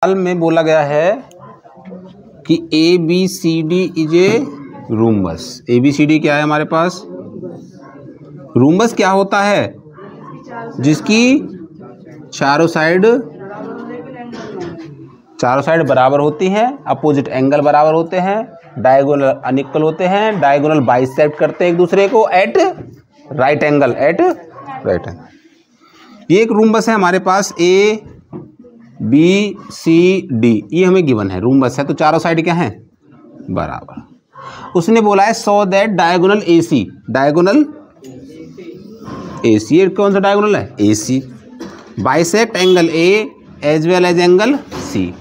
सवाल में बोला गया है कि A B C D is a rhombus. A B C D क्या है हमारे पास? रूम्बस क्या होता है? जिसकी चारों साइड बराबर होती हैं, अपोजिट एंगल बराबर होते हैं, डायगोनल अनइक्वल होते हैं, डायगोनल बाइसेक्ट करते हैं एक दूसरे को एट राइट एंगल। ये एक रूम्बस है हमारे पास ए बी सी डी, ये हमें गिवन है, रूम्बस है तो चारों साइड क्या है? बराबर। उसने बोला है so that diagonal A C, diagonal A C, ये कौन सा डायगोनल है? A C bisect angle A as well as angle C,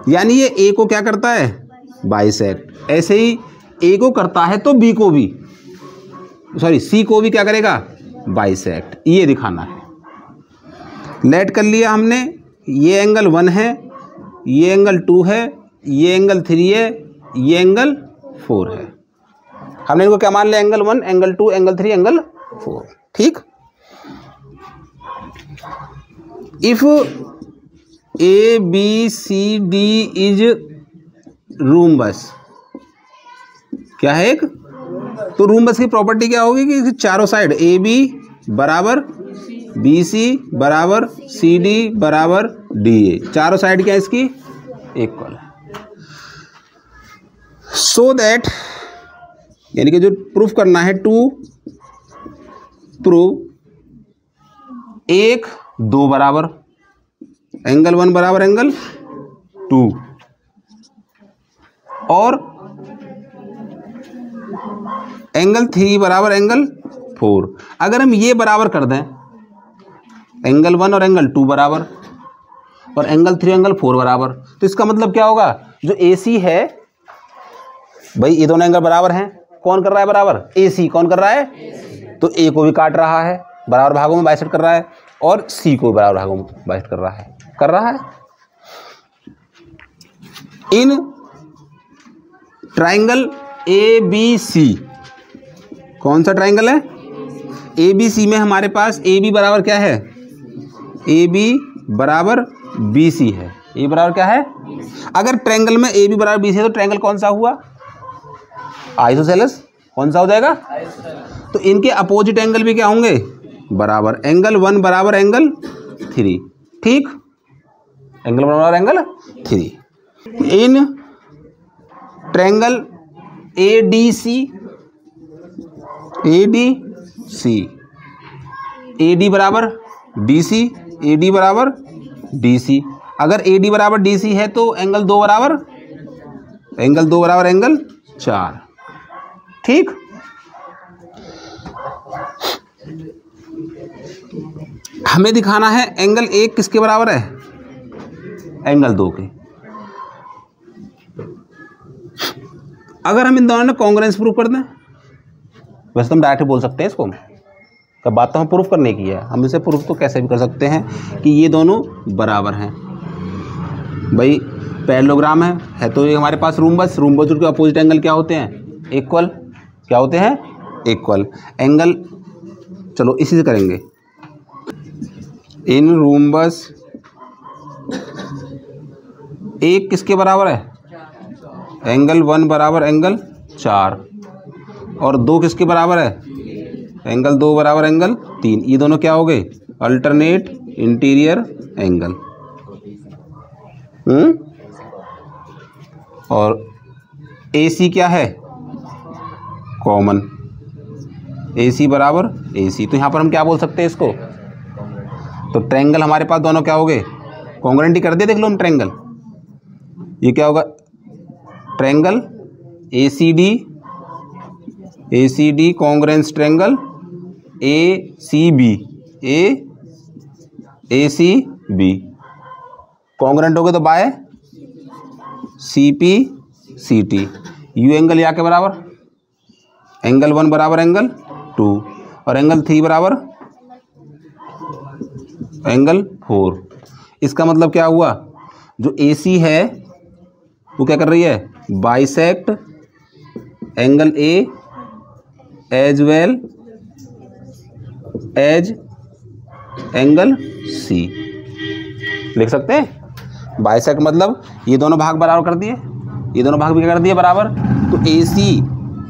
यानी ये ए को क्या करता है? बाइसेक्ट। ऐसे ही ए को करता है तो बी को भी, सॉरी सी को भी क्या करेगा? बाइसेक्ट। ये दिखाना है। लेट कर लिया हमने, ये एंगल 1 है, ये एंगल 2 है, ये एंगल 3 है, ये एंगल 4 है। हमने इनको क्या मान लिया? Angle 1, angle 2, angle 3, angle 4। ठीक। If A B C D is rhombus, क्या है एक? तो रूम्बस की प्रॉपर्टी क्या होगी कि चारों साइड ए बी बराबर बी सी बराबर सी डी बराबर डी ए, चारों साइड क्या है इसकी? इक्वल है। सो दैट, यानी कि जो प्रूफ करना है, टू प्रूव 1 2 बराबर एंगल 1 बराबर एंगल 2 और एंगल 3 बराबर एंगल 4। अगर हम ये बराबर कर दें, एंगल 1 और एंगल 2 बराबर और एंगल 3 एंगल 4 बराबर, तो इसका मतलब क्या होगा? जो ए सी है भाई, ये दोनों एंगल बराबर हैं, कौन कर रहा है बराबर? ए सी। कौन कर रहा है? तो ए को भी काट रहा है, बराबर भागों में बाइसेक्ट कर रहा है, और सी को भी बराबर भागों में बाइसेक्ट कर रहा है। इन ट्राइंगल ए बी सी, कौन सा ट्राइंगल है? ए बी सी में हमारे पास ए बी बराबर क्या है? ए बी बराबर बी सी है। ए बराबर क्या है? अगर ट्रायंगल में ए बी बराबर बी सी है तो ट्रायंगल कौन सा हुआ? आइसोसेलेस। कौन सा हो जाएगा? तो इनके अपोजिट एंगल भी क्या होंगे? बराबर। एंगल 1 बराबर एंगल 3। ठीक, एंगल बराबर angle 3। In triangle A D C, A D बराबर डी सी, ए डी बराबर डी सी। अगर ए डी बराबर डी सी है तो एंगल 2 बराबर एंगल 4। ठीक। हमें दिखाना है एंगल 1 किसके बराबर है? एंगल 2 के। अगर हम इन दोनों में कॉन्ग्रुएंस प्रूफ कर दें, वैसे तो हम डायरेक्ट बोल सकते हैं इसको, कब बात तो हम प्रूफ करने की है, हम इसे प्रूफ तो कैसे भी कर सकते हैं कि ये दोनों बराबर हैं। भाई पैरेललोग्राम है तो ये हमारे पास रूम्बस के अपोजिट एंगल क्या होते हैं? इक्वल। क्या होते हैं? Equal angle. चलो इसी से करेंगे। इन रूम्बस 1 किसके बराबर है? एंगल 1 बराबर एंगल 4 और 2 किसके बराबर है? एंगल 2 बराबर एंगल 3। ये दोनों क्या हो गए? Alternate interior angle. और ए सी क्या है? कॉमन। ए सी बराबर ए सी। तो यहाँ पर हम क्या बोल सकते हैं इसको? तो ट्रायंगल हमारे पास दोनों क्या हो गए? कॉन्ग्रुएंट ही कर दे। देख लो हम ट्रायंगल, ये क्या होगा? Triangle A C D congruence triangle A C B congruent हो गए तो by C P C T. यू एंगल या के बराबर? एंगल 1 बराबर एंगल 2 और एंगल 3 बराबर एंगल 4। इसका मतलब क्या हुआ? जो ए सी है वो क्या कर रही है? Bisect angle A as well as angle C. लिख सकते हैं। बाइसेक्ट मतलब ये दोनों भाग बराबर कर दिए, ये दोनों भाग भी क्या कर दिए बराबर। तो AC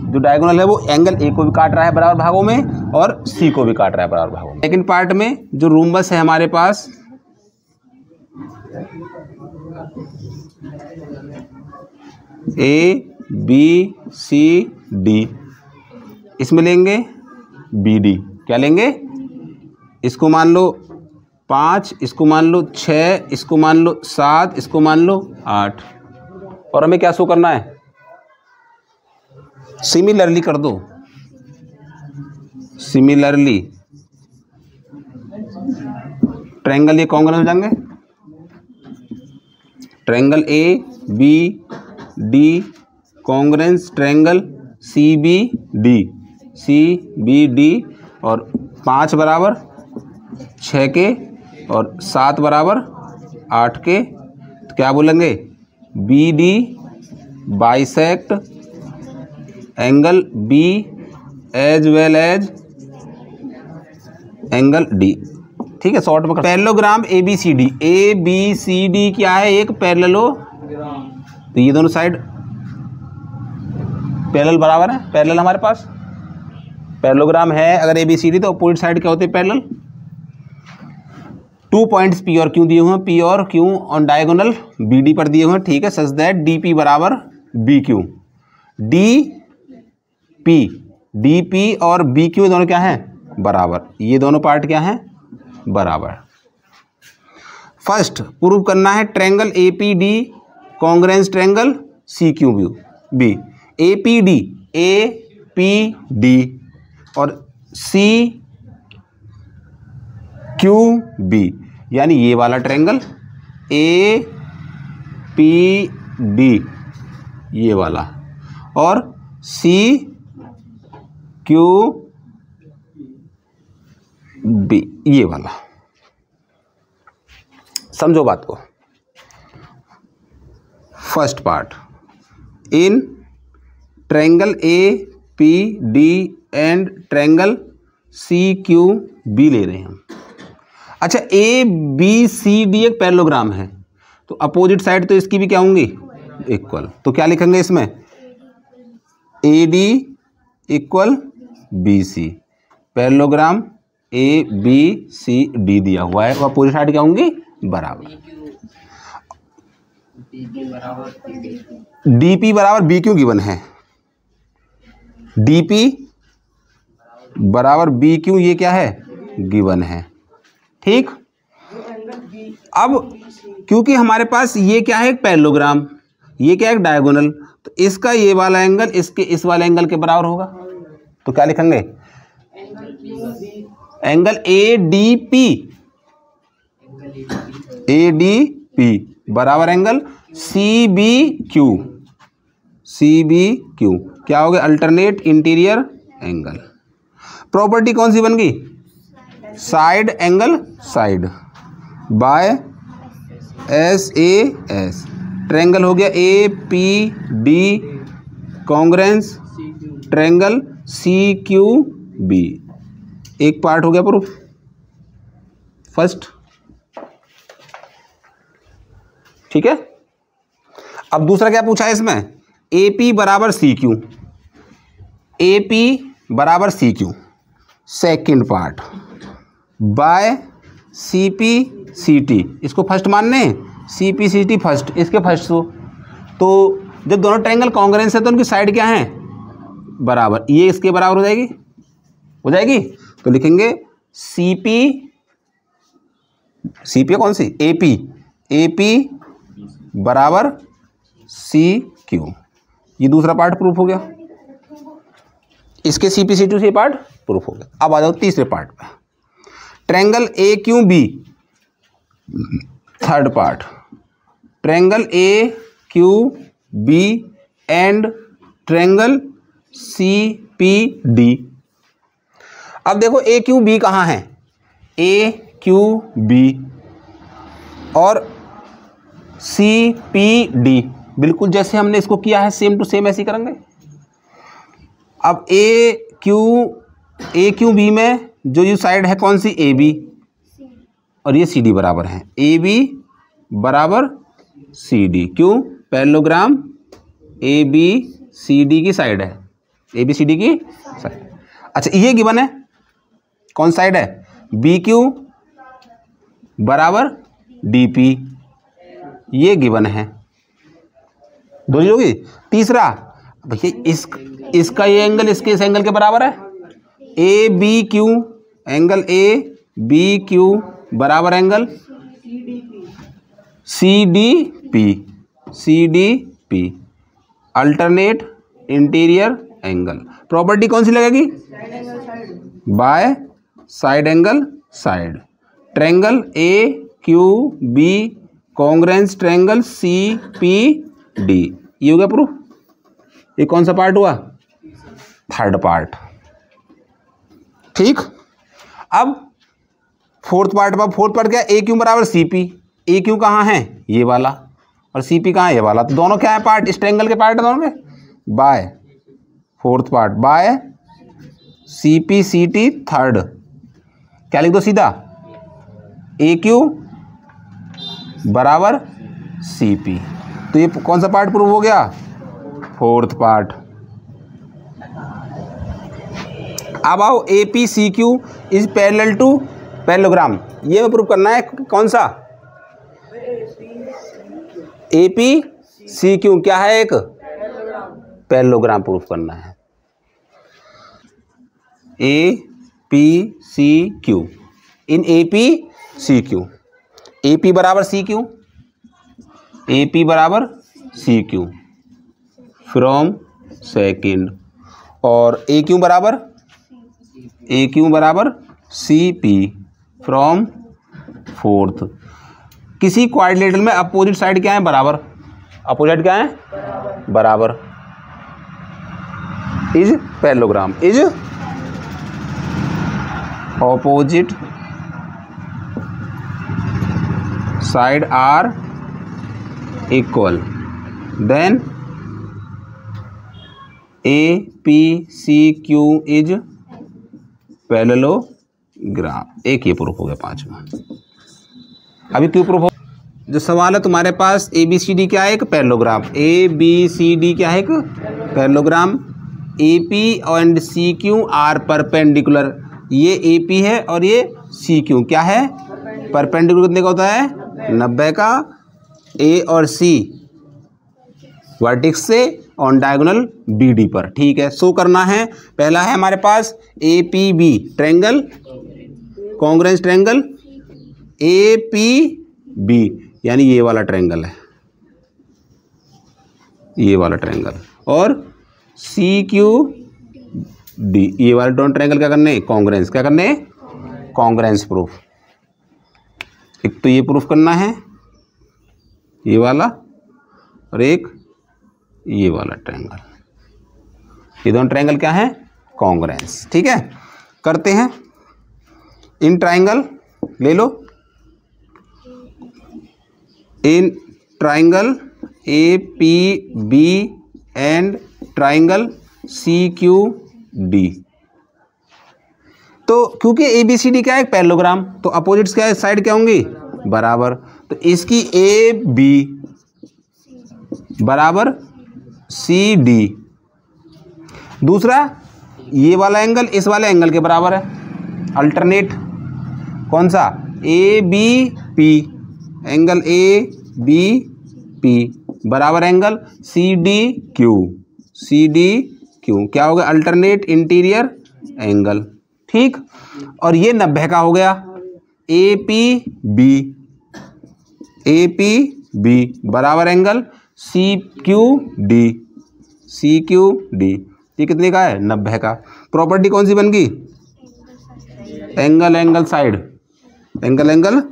जो डायगोनल है वो एंगल A को भी काट रहा है बराबर भागों में और C को भी काट रहा है बराबर भागों में। सेकंड पार्ट में जो रूम्बस है हमारे पास, ABCD, इसमें लेंगे BD, क्या लेंगे, इसको मान लो 5, इसको मान लो 6, इसको मान लो 7, इसको मान लो 8, और हमें क्या शो करना है, सिमिलरली कर दो, सिमिलरली ट्रायंगल ये कॉन्ग्रुएंट हो जाएंगे, triangle ABD congruent triangle CBD और 5 बराबर 6 के और 7 बराबर 8 के, तो क्या बोलेंगे, BD bisect angle B as well as angle D। ठीक है, शॉर्ट में पैरेललोग्राम ABCD क्या है, एक पैरेललो, तो ये दोनों साइड पैरेलल बराबर है, पैरेलल हमारे पास पैरेललोग्राम है अगर ABCD, तो अपोजिट साइड क्या होते हैं पैरेलल। 2 पॉइंट्स P और Q दिए हुए हैं, P और Q ऑन डायगोनल BD पर दिए हुए हैं, ठीक है, सच दैट DP बराबर BQ, DP और BQ दोनों क्या हैं बराबर, ये दोनों पार्ट क्या हैं बराबर। फर्स्ट प्रूव करना है triangle APD congruent triangle CQB, APD और CQB, यानी ये वाला ट्रायंगल APD ये वाला और CQB ये वाला, समझो बात को। First part, in triangle APD and triangle CQB ले रहे हैं हम। अच्छा, ABCD एक पैरेललोग्राम है, तो अपोजिट साइड तो इसकी भी क्या होंगी इक्वल, तो क्या लिखेंगे इसमें, AD equal BC, parallelogram ABCD दिया हुआ है, वो अपोजिट साइड क्या होंगी बराबर। DP बराबर BQ गिवन है, DP बराबर BQ ये क्या है गिवन है, ठीक। अब क्योंकि हमारे पास ये क्या है एक पैरेललोग्राम, ये क्या है एक डायगोनल, तो इसका ये वाला एंगल इसके इस वाले एंगल के बराबर होगा, तो क्या लिखेंगे, एंगल ADP बराबर एंगल CBQ क्या हो गया, अल्टरनेट इंटीरियर एंगल। प्रॉपर्टी कौन सी बन गई, side angle side by SAS, triangle हो गया APD कॉन्ग्रुएंट ट्रायंगल CQB, एक पार्ट हो गया प्रूफ फर्स्ट, ठीक है। अब दूसरा क्या पूछा है इसमें, AP बराबर CQ, AP बराबर CQ second part by CPCT, इसको फर्स्ट मानने, CPCT फर्स्ट, इसके फर्स्ट तो जब दोनों ट्रायंगल कॉन्ग्रुएंट है तो उनकी साइड क्या है बराबर, ये इसके बराबर हो जाएगी, तो लिखेंगे CP कौन सी AP बराबर CQ, ये दूसरा पार्ट प्रूफ हो गया, इसके CPCT से पार्ट प्रूफ हो गया। अब आ जाओ तीसरे पार्ट पे, triangle AQB third part, triangle AQB and triangle CPD। अब देखो AQB कहाँ है, AQB और CPD बिल्कुल जैसे हमने इसको किया है सेम टू सेम ऐसे ही करेंगे। अब AQB में जो ये साइड है कौन सी AB और ये CD बराबर है, AB बराबर सी डी। क्यों? Parallelogram A B C D की साइड है, ए बी सी डी की साइड। अच्छा ये गिवन है, कौन साइड है? बी क्यू बराबर डी पी, ये गिवन है। दो चीज होगी। तीसरा भैया इसका ये एंगल इसके इस एंगल के बराबर है, A B Q, angle A B Q बराबर angle C D P, C D P, alternate interior angle. Property कौन सी लगेगी? By side angle side. Triangle A Q B congruence triangle C P D. ये हो गया proof. ये कौन सा पार्ट हुआ? Third part. ठीक। अब फोर्थ पार्ट क्या? ए क्यू बराबर सी पी। ए क्यू कहाँ है? ये वाला। और सी पी कहाँ है? ये वाला। तो दोनों क्या है? पार्ट। इस ट्रायंगल के पार्ट है दोनों के। By fourth part by C P C T third. क्या लिख दो सीधा? ए क्यू बराबर सी पी। तो ये कौन सा पार्ट प्रूव हो गया? Fourth part. अब आओ A P C Q is parallel to parallelogram. ये में प्रूव करना है। कौन सा? ए पी सी क्यू क्या है? एक पैरेललोग्राम प्रूफ करना है। A P C Q in A P C Q. A P बराबर सी क्यू, ए पी बराबर सी क्यू फ्रॉम सेकेंड, और ए क्यू बराबर सी पी फ्रॉम फोर्थ। किसी क्वाड्रिलेटरल में अपोजिट साइड क्या है? बराबर। अपोजिट क्या है? बराबर। Is parallelogram. Is opposite side are equal, then A P C Q is parallelogram. एक ये प्रूफ हो गया पांचवा। अभी क्यों प्रूफ हो? जो सवाल है तुम्हारे पास, ए बी सी डी क्या है? एक parallelogram. A B C D क्या है? एक parallelogram. A P and C Q are perpendicular. ये ए पी है और ये सी क्यू क्या है? परपेंडिकुलर। कितने का होता है? 90 का। ए और सी वर्टेक्स से ऑन डायगोनल बी डी पर। ठीक है, शो करना है। पहला है हमारे पास A P B triangle, congruence triangle A P B, यानी ये वाला ट्रायंगल है, ये वाला ट्रायंगल। और सी क्यू डी, ये वाले दोनों ट्रायंगल क्या करने? कॉन्ग्रेंस। क्या करने? Congruence proof. एक तो ये प्रूफ करना है, ये वाला, और एक ये वाला ट्रायंगल। ये दोनों ट्रायंगल क्या है? कॉन्ग्रेंस। ठीक है, करते हैं। इन ट्रायंगल ले लो, in triangle A P B and triangle C Q D. तो क्योंकि ए बी सी डी क्या है? पैरेललोग्राम, तो अपोजिट्स क्या है? साइड क्या होंगी? बराबर। तो इसकी ए बी बराबर सी डी। दूसरा, ये वाला एंगल इस वाले एंगल के बराबर है, अल्टरनेट। कौन सा? A B P, angle A B P बराबर angle C D Q, C D Q क्या हो गया? Alternate interior angle. ठीक। और ये 90 का हो गया। A P B, A P B बराबर angle C Q D, C Q D. ये कितने का है? 90 का। प्रॉपर्टी कौन सी बन गई? Angle angle side, angle angle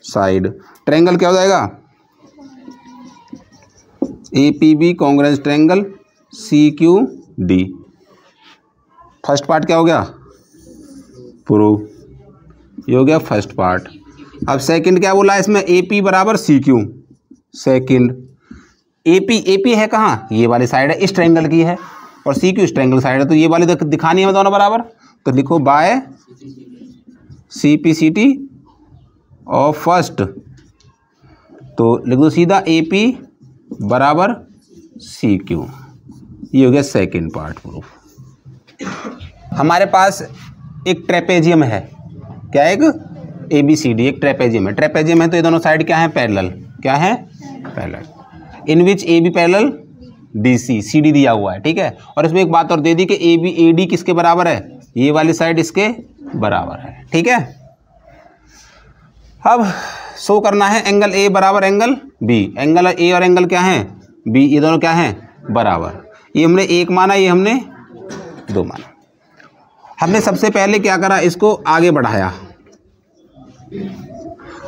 side. Triangle क्या हो जाएगा? A P B congruence triangle C Q D. First part क्या हो गया? प्रूफ। ये हो गया फर्स्ट पार्ट। अब सेकंड क्या बोला इसमें? ए पी बराबर C Q. Second A P है कहाँ? ये वाली साइड है, इस ट्रायंगल की है, और सी क्यू इस ट्रायंगल साइड है, तो ये वाली दिखानी है दोनों बराबर। तो लिखो by C P C T of first तो लिख दो सीधा AP बराबर CQ। ये हो गया सेकेंड पार्ट प्रूफ। हमारे पास एक ट्रेपेजियम है, क्या एक ABCD एक ट्रेपेजियम है। ट्रेपेजियम है तो ये दोनों साइड क्या है, पैरेलल, क्या है, पैरेलल। इन विच AB पैरेलल DC, CD दिया हुआ है, ठीक है। और इसमें एक बात और दे दी कि AB AD किसके बराबर है, ये वाली साइड इसके बराबर है, ठीक है। अब शो करना है एंगल A बराबर एंगल B। एंगल A और एंगल क्या है B, ये दोनों क्या है, बराबर। ये हमने 1 माना, ये हमने 2 माना। हमने सबसे पहले क्या करा, इसको आगे बढ़ाया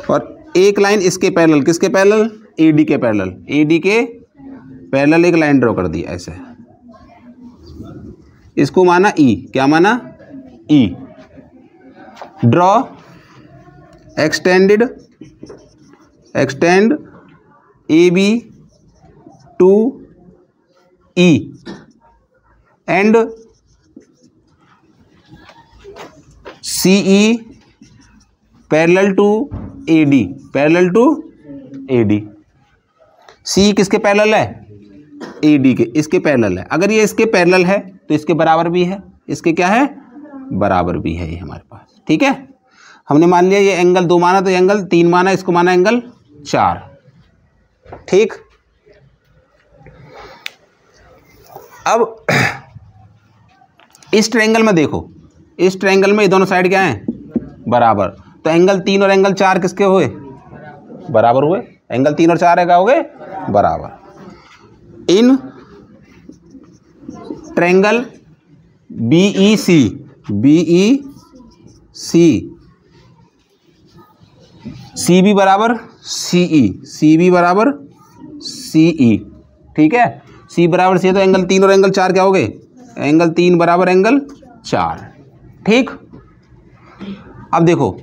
और एक लाइन इसके पैरेलल, किसके पैरेलल, AD के पैरेलल, AD के पैरेलल एक लाइन ड्रॉ कर दी ऐसे। इसको माना E, क्या माना, E। Draw extend AB to E and CE parallel to AD, parallel to AD। CE किसके पैरेलल है, AD के, इसके पैरेलल है। अगर ये इसके पैरेलल है तो इसके बराबर भी है, इसके क्या है, बराबर भी है ये हमारे पास, ठीक है। हमने मान लिया ये एंगल 2 माना तो एंगल 3 माना, इसको माना एंगल 4, ठीक। अब इस ट्रायंगल में देखो, इस ट्रायंगल में ये दोनों साइड क्या हैं, बराबर। तो एंगल 3 और एंगल 4 किसके हुए, बराबर हुए। एंगल 3 और 4 है क्या हो गए, बराबर। इन ट्रायंगल BEC CB बराबर CE बराबर CE, ठीक है। C बराबर C, तो एंगल 3 और एंगल 4 क्या हो गए, एंगल 3 बराबर एंगल 4, ठीक। अब देखो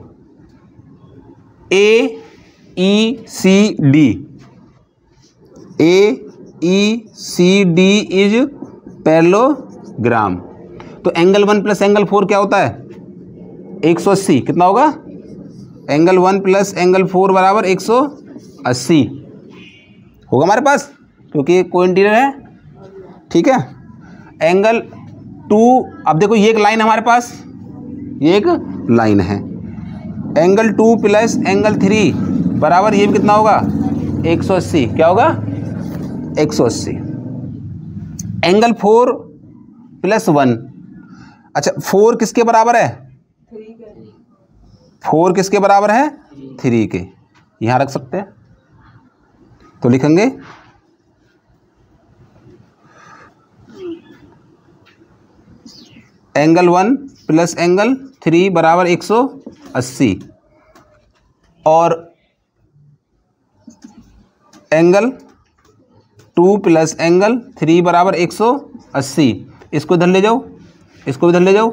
AECD इज पैरेललोग्राम। तो एंगल 1 प्लस एंगल 4 क्या होता है, 180। कितना होगा, एंगल 1 प्लस एंगल 4 बराबर 180 होगा हमारे पास, क्योंकि को इंटीरियर है, ठीक है। एंगल 2, अब देखो ये एक लाइन हमारे पास, ये एक लाइन है। एंगल 2 प्लस एंगल 3 बराबर ये भी कितना होगा, 180। क्या होगा, 180। एंगल 4 प्लस 1, अच्छा 4 किसके बराबर है, 4 किसके बराबर है, 3 के। यहां रख सकते हैं तो लिखेंगे एंगल 1 प्लस एंगल 3 बराबर 180 और एंगल 2 प्लस एंगल 3 बराबर 180। इसको इधर ले जाओ, इसको इधर ले जाओ,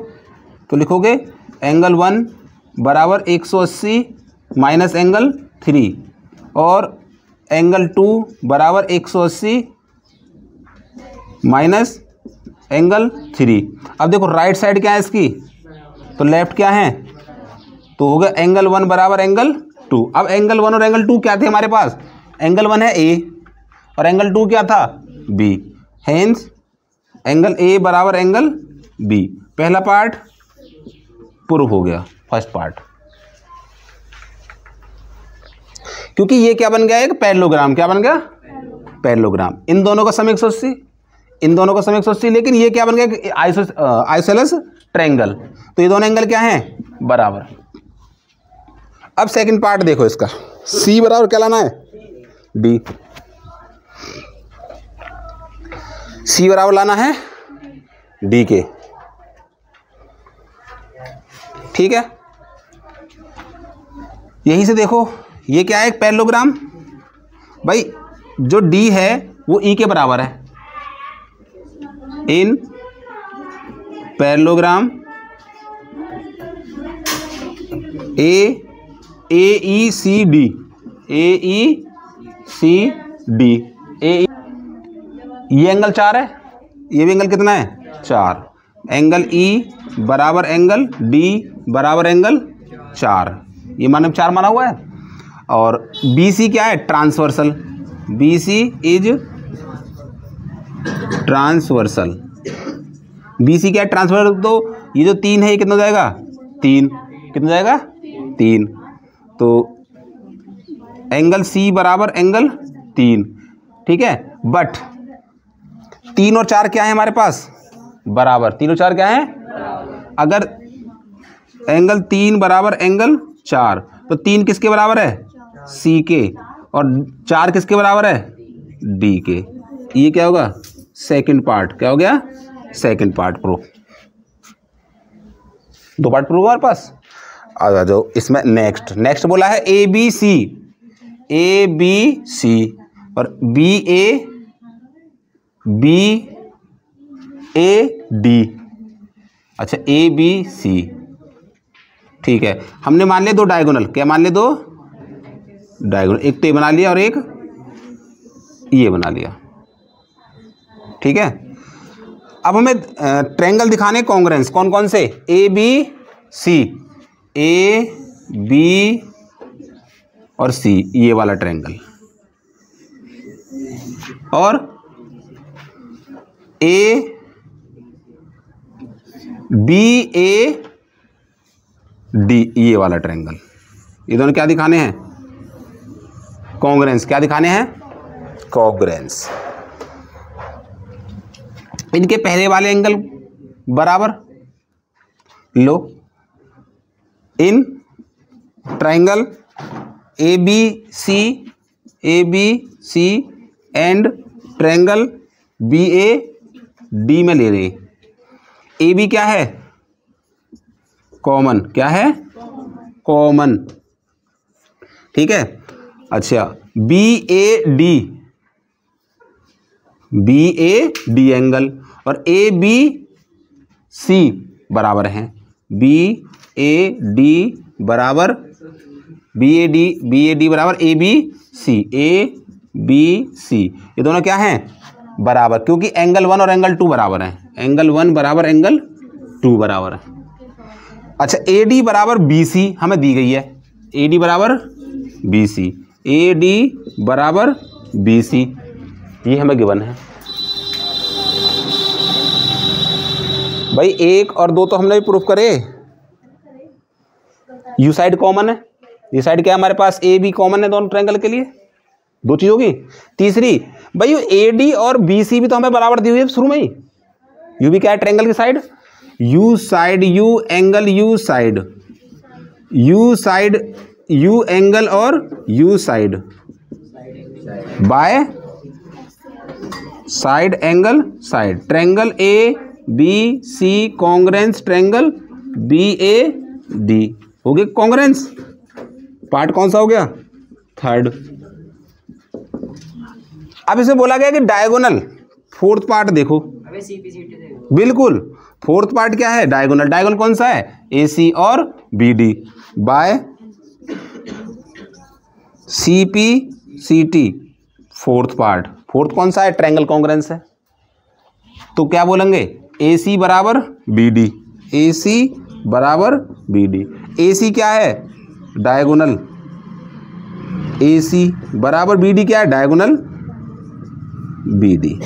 तो लिखोगे एंगल 1 बराबर 180 माइनस एंगल 3 और एंगल 2 बराबर 180 माइनस एंगल 3। अब देखो राइट साइड क्या है इसकी, तो लेफ्ट क्या है, तो हो गया एंगल 1 बराबर एंगल 2। अब एंगल 1 और एंगल 2 क्या थे हमारे पास, एंगल 1 है A और एंगल 2 क्या था, B। हेंस एंगल A बराबर एंगल B। पहला पार्ट प्रूफ हो गया, फर्स्ट पार्ट। क्योंकि ये क्या बन गया, एक पैरेललोग्राम। क्या बन गया, पैरेललोग्राम। इन दोनों का सम 180, इन दोनों का सम 180, लेकिन ये क्या बन गया, आइसोसेलेस ट्रायंगल। तो ये दोनों एंगल क्या हैं, बराबर। अब सेकंड पार्ट देखो इसका, C बराबर क्या लाना है, D। C बराबर लाना है D के, ठीक है। यहीं से देखो ये क्या है, एक पैरेललोग्राम। भाई जो D है वो E के बराबर है। इन पैरेललोग्राम AECD ये एंगल 4 है, ये भी एंगल कितना है, 4। एंगल E बराबर एंगल D बराबर एंगल 4, ये माने 4 माना हुआ है। और बी सी क्या है, transversal, B C is transversal, B C क्या है, ट्रांसवर्सल। तो ये जो 3 है ये कितना हो जाएगा, 3, कितना हो जाएगा 3। तो एंगल सी बराबर एंगल 3, ठीक है। बट 3 और 4 क्या है हमारे पास, बराबर, 3 और 4 क्या है, अगर एंगल 3 बराबर एंगल 4 तो 3 किसके बराबर है, सी के, और 4 किसके बराबर है, डी के। ये क्या होगा, सेकंड पार्ट, क्या हो गया, second part proof. 2 part proof हमारे पास। आ जाओ इसमें नेक्स्ट बोला है A B C, A B सी और बी ए डी। अच्छा ए बी सी, ठीक है। हमने मान लिया 2 डायगोनल, क्या मान लिया, 2 डायगोनल, एक तो ये बना लिया और एक ये बना लिया, ठीक है। अब हमें ट्रायंगल दिखाने कॉन्ग्रेंस, कौन कौन से, ए बी सी, ए बी और सी, ये वाला ट्रायंगल, और ए बी ए डी, ये वाला ट्रायंगल। ये दोनों क्या दिखाने हैं, कॉन्ग्रेंस, क्या दिखाने हैं, कॉन्ग्रेंस। इनके पहले वाले एंगल बराबर लो। In triangle A B C and triangle B A D में ले रहे। ए बी क्या है, कॉमन, क्या है, कॉमन, ठीक है। अच्छा बी ए डी एंगल और ए बी सी बराबर हैं, बी ए डी बराबर बी ए डी बराबर ए बी सी, ये दोनों क्या हैं, बराबर, क्योंकि एंगल 1 और एंगल 2 बराबर हैं, एंगल 1 बराबर एंगल 2 बराबर है। अच्छा ए डी बराबर बी सी हमें दी गई है, ए डी बराबर बी सी, ए डी बराबर बी सी, ये हमें गिवन है। भाई 1 और 2 तो हमने भी प्रूफ करे, यू साइड कॉमन है, ये साइड क्या है हमारे पास, ए बी कॉमन है दोनों ट्रायंगल के लिए, 2 चीज होगी। तीसरी भाई ए डी और बी सी भी तो हमें बराबर दी हुई है शुरू में ही, यू भी क्या है ट्रायंगल की side, U side, U angle, U side, U angle और U side by side angle side, triangle A B C congruence, triangle B A D, हो गया कॉन्ग्रेंस। पार्ट कौन सा हो गया, थर्ड। अब इसे बोला गया कि डायगोनल, फोर्थ पार्ट देखो, बिल्कुल फोर्थ पार्ट क्या है, डायगोनल। डायगोनल कौन सा है, ए सी और B D by C P C T, fourth part. Fourth कौन सा है, ट्रायंगल कॉन्ग्रेंस है। तो क्या बोलेंगे, ए सी बराबर बी डी, ए सी बराबर बी डी। ए सी क्या है, डायगोनल, ए सी बराबर बी डी क्या है, डायगोनल बी डी।